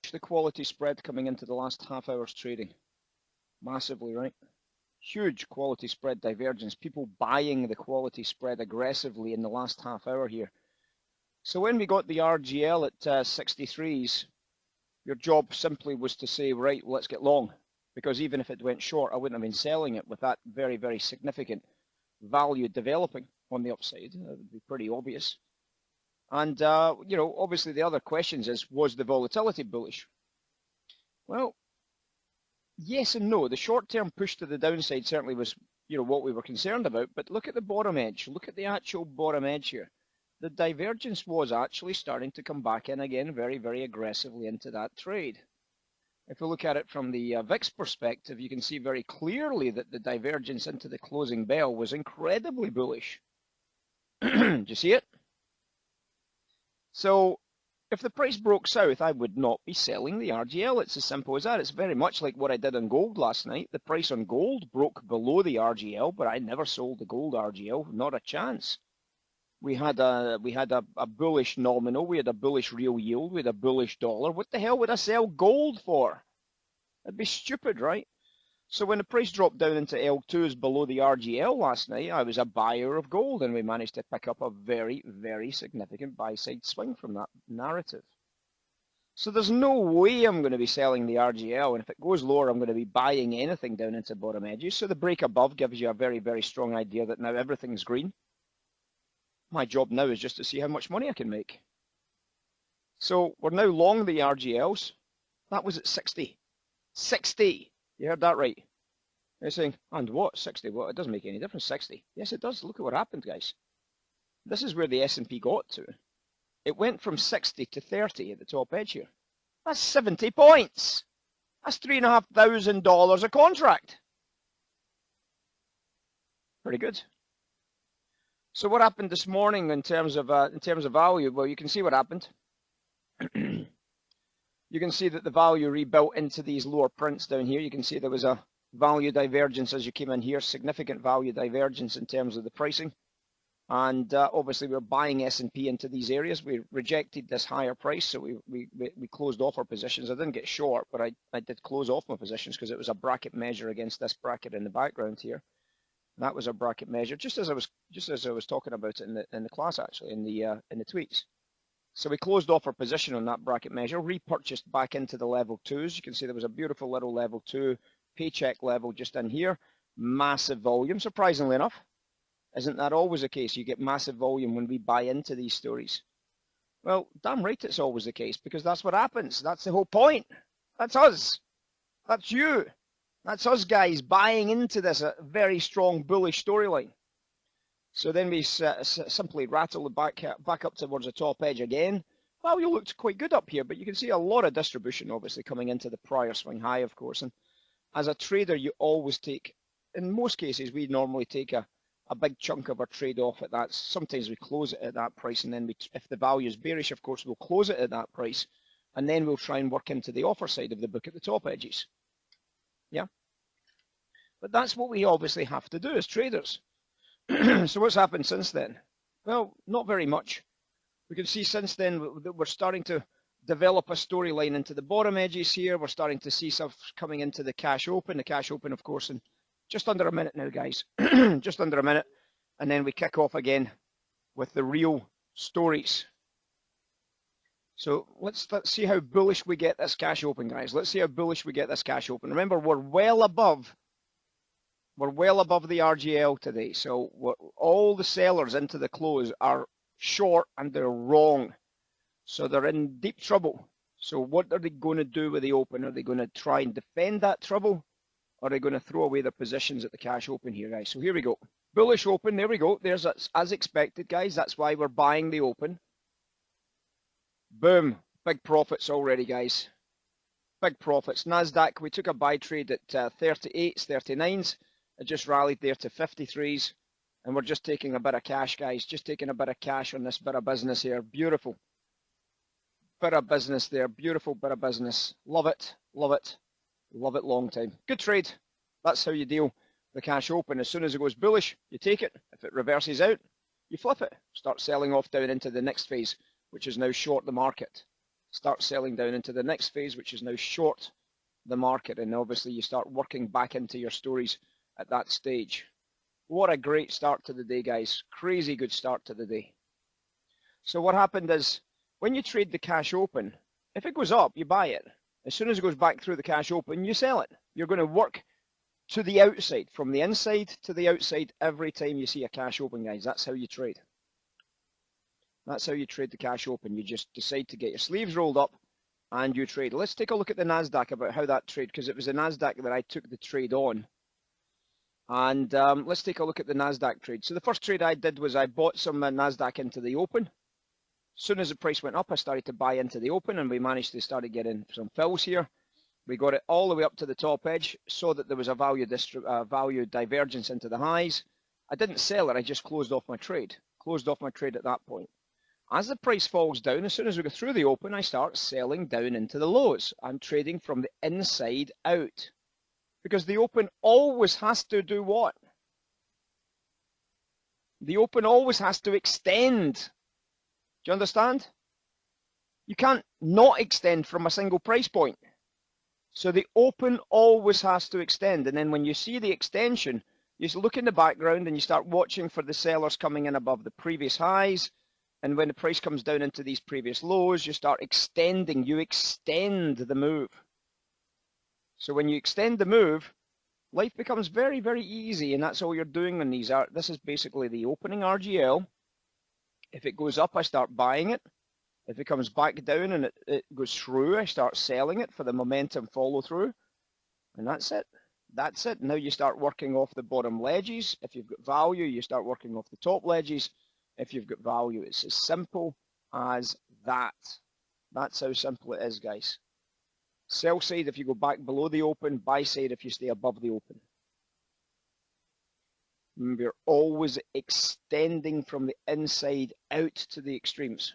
watch the quality spread coming into the last half hour's trading. Massively, right? Huge quality spread divergence. People buying the quality spread aggressively in the last half hour here. So when we got the RGL at 63s, your job simply was to say, right, let's get long. Because even if it went short, I wouldn't have been selling it with that very, very significant value developing on the upside. That would be pretty obvious. And, you know, obviously the other questions is, was the volatility bullish? Well, yes and no. The short-term push to the downside certainly was, you know, what we were concerned about. But look at the bottom edge. Look at the actual bottom edge here. The divergence was actually starting to come back in again very, very aggressively into that trade. If we look at it from the VIX perspective, you can see very clearly that the divergence into the closing bell was incredibly bullish. Do you see it? So if the price broke south, I would not be selling the RGL. It's as simple as that. It's very much like what I did on gold last night. The price on gold broke below the RGL, but I never sold the gold RGL. Not a chance. We had a bullish nominal. We had a bullish real yield. We had a bullish dollar. What the hell would I sell gold for? That'd be stupid, right? So when the price dropped down into L2s below the RGL last night, I was a buyer of gold, and we managed to pick up a very, very significant buy-side swing from that narrative. So there's no way I'm going to be selling the RGL, and if it goes lower, I'm going to be buying anything down into bottom edges. So the break above gives you a very, very strong idea that now everything's green. My job now is just to see how much money I can make. So we're now long the RGLs. That was at 60. 60! You heard that right. You're saying, and what, 60? Well, it doesn't make any difference, 60. Yes, it does. Look at what happened, guys. This is where the S&P got to. It went from 60 to 30 at the top edge here. That's 70 points. That's $3,500 a contract. Pretty good. So what happened this morning in terms of value? Well, you can see what happened. You can see that the value rebuilt into these lower prints down here. You can see there was a value divergence as you came in here, significant value divergence in terms of the pricing. And obviously we're buying S&P into these areas. We rejected this higher price, so we closed off our positions. I didn't get short, but I did close off my positions because it was a bracket measure against this bracket in the background here. And that was a bracket measure, just as I was talking about it in the class actually, in the tweets. So we closed off our position on that bracket measure, repurchased back into the level 2s. You can see there was a beautiful little level 2 paycheck level just in here. Massive volume, surprisingly enough. Isn't that always the case? You get massive volume when we buy into these stories. Well, damn right it's always the case, because that's what happens. That's the whole point. That's us. That's you. That's us guys buying into this very strong bullish storyline. So then we simply rattle it back up towards the top edge again. Value looked quite good up here, but you can see a lot of distribution obviously coming into the prior swing high, of course. And as a trader, you always take, in most cases, we normally take a big chunk of our trade off at that. Sometimes we close it at that price, and then if the value is bearish, of course, we'll close it at that price, and then we'll try and work into the offer side of the book at the top edges. Yeah? But that's what we obviously have to do as traders. So what's happened since then? Well, not very much. We can see since then that we're starting to develop a storyline into the bottom edges here. We're starting to see stuff coming into the cash open. The cash open, of course, in just under a minute now, guys. Just under a minute. And then we kick off again with the real stories. So let's see how bullish we get this cash open, guys. Let's see how bullish we get this cash open. Remember, we're well above the RGL today. So all the sellers into the close are short and they're wrong. So they're in deep trouble. So what are they going to do with the open? Are they going to try and defend that trouble? Or are they going to throw away their positions at the cash open here, guys? So here we go. Bullish open. There we go. There's as expected, guys. That's why we're buying the open. Boom. Big profits already, guys. Big profits. NASDAQ, we took a buy trade at 38s, 39s. It just rallied there to 53s, and we're just taking a bit of cash, guys. Just taking a bit of cash on this bit of business here. Beautiful bit of business there. Beautiful bit of business. Love it. Love it. Love it long time. Good trade. That's how you deal the cash open. As soon as it goes bullish, you take it. If it reverses out, you flip it. Start selling off down into the next phase, which is now short the market. start selling down into the next phase, which is now short the market, and obviously you start working back into your stories at that stage. What a great start to the day, guys. Crazy good start to the day. So what happened is, when you trade the cash open, if it goes up, you buy it. As soon as it goes back through the cash open, you sell it. You're going to work to the outside, from the inside to the outside every time you see a cash open, guys. That's how you trade. That's how you trade the cash open. You just decide to get your sleeves rolled up and you trade. Let's take a look at the NASDAQ about how that trade, because it was the NASDAQ that I took the trade on. And let's take a look at the NASDAQ trade. So the first trade I did was I bought some NASDAQ into the open. As soon as the price went up, I started to buy into the open, and we managed to start getting some fills here. We got it all the way up to the top edge, saw that there was a value divergence into the highs. I didn't sell it, I just closed off my trade. Closed off my trade at that point. As the price falls down, as soon as we go through the open, I start selling down into the lows. I'm trading from the inside out. Because the open always has to do what? The open always has to extend. Do you understand? You can't not extend from a single price point. So the open always has to extend. And then when you see the extension, you look in the background and you start watching for the sellers coming in above the previous highs. And when the price comes down into these previous lows, you start extending. You extend the move. So when you extend the move, life becomes very, very easy. And that's all you're doing on these. This is basically the opening RGL. If it goes up, I start buying it. If it comes back down and it goes through, I start selling it for the momentum follow through. And that's it. That's it. Now you start working off the bottom ledges. If you've got value, you start working off the top ledges. If you've got value, it's as simple as that. That's how simple it is, guys. Sell side if you go back below the open, buy side if you stay above the open. Remember, you're always extending from the inside out to the extremes.